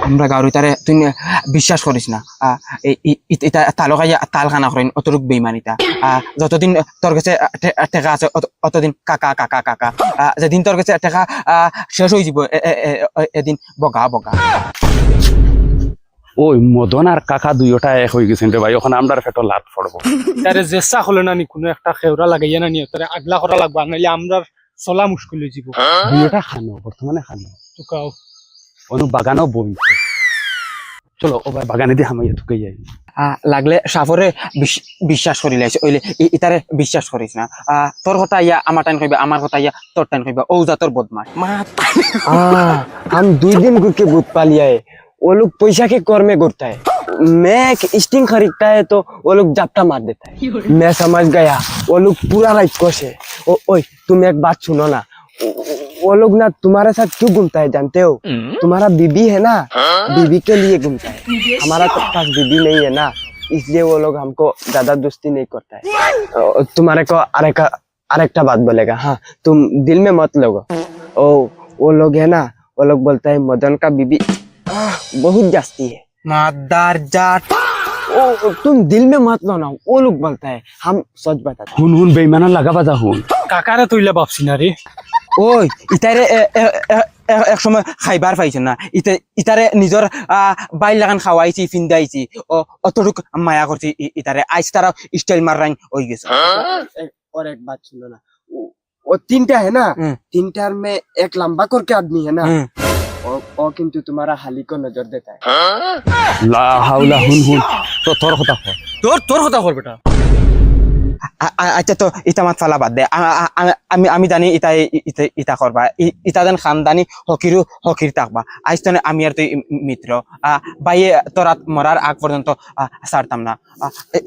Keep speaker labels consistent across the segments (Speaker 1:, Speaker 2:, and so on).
Speaker 1: আমরা গাঁর তারে তুই বিশ্বাস করিস না তালো খাইয়া তাল খানা করেন অতটুক বেইমানিতা যতদিন তোর কাছে টেকা আছে অতদিন কাকা কাকা কাকা যেদিন তোর কাছে টেকা শেষ হয়ে যাব এদিন বগা বগা
Speaker 2: ওই মদন আর কাকা দুইটা এক হয়ে গেছেন রে ভাই ওখানে আমরা ফেটো লাট পড়বো
Speaker 3: তারে জেসা হলো না নি কোনো একটা খেওরা লাগাইয়া না নি তারে আগলা করা লাগবা নাইলে আমরা চলা মুশকিল হয়ে যাব
Speaker 2: দুইটা খানো বর্তমানে খানো
Speaker 3: তুকাও
Speaker 2: অনু বাগানও বইছে চলো ও ভাই বাগানে দিয়ে হামাইয়া তুকে যাই
Speaker 1: লাগলে সাফরে বিশ্বাস করি লাইছে ওইলে ইতারে বিশ্বাস করিস না তোর কথা ইয়া আমার টাইম কইবা আমার কথা ইয়া তোর টাইম কইবা ও জাতর বদমাশ
Speaker 4: हम 2 दिन के भूत पा लिया है वो लोग पैसा के कर में करता है मैं एक स्टिंग खरीदता है तो वो लोग जाप्टा मार देता है मैं समझ गया वो लोग पूरा राइट कोश है ओए तुम एक बात सुनो ना वो लोग ना तुम्हारे साथ क्यों घूमता है जानते हो तुम्हारा बीबी है ना बीबी के लिए घूमता है हमारा तो पास बीबी नहीं है ना इसलिए वो लोग हमको ज्यादा दोस्ती नहीं करता है तुम्हारे को अरेकटा बात बोलेगा हाँ तुम दिल में मत लोगो ओ वो लोग है ना वो लोग बोलता है मदन का बीबी बहुत जास्ती है
Speaker 1: मादार जाट
Speaker 4: ओ तुम दिल में मत लो ना वो लोग बोलता है हम सच बताते हैं
Speaker 2: হুন হুন বেইমানা লাগা বাজা হুন
Speaker 3: কাকারে তুইলা ভাবছি না রে
Speaker 1: ওই ইতারে এক সময় খাইবার পাইছে না ইতারে নিজর বাইল লাগান খাওয়াইছি ফিন্দাইছি অতটুক মায়া করছি ইতারে আইস তারা স্টাইল মারাইন হই গেছে
Speaker 4: और एक बात सुनो ना वो 3टा है ना 3टार में एक लंबा करके आदमी है ना वो किंतु तुम्हारा हाली को नजर देता है
Speaker 2: লা হাওলা হুন হুন তো তোর কথা কর
Speaker 3: তোর কথা কর বেটা
Speaker 1: আচ্ছা তো ইটা মাত ফালা বাদ দে আমি জানি ইটা করবা ইটা যেন খানদানি হকির থাকবা আজ তো আমি আর তুই মিত্র বাইয়ে তোরা মরার আগ পর্যন্ত ছাড়তাম না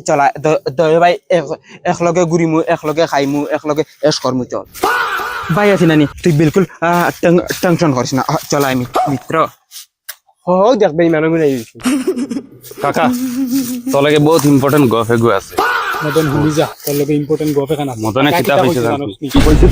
Speaker 1: চলা দয় ভাই একলগে ঘুরিমু একলগে খাইমু একলগে এস করমু চল ভাই আছি নানি তুই বিলকুল টেনশন করিস না চলা আমি মিত্র
Speaker 4: हो देख भाई मैंने भी नहीं
Speaker 2: কাকা তোর লাগে বহুত ইম্পর্টেন্ট গফে গু আছে
Speaker 3: মদন হুলি যা তোর লগে ইম্পর্টেন্ট গপে খানা
Speaker 2: মদনে কিতাব হইছে জানো
Speaker 3: কইছে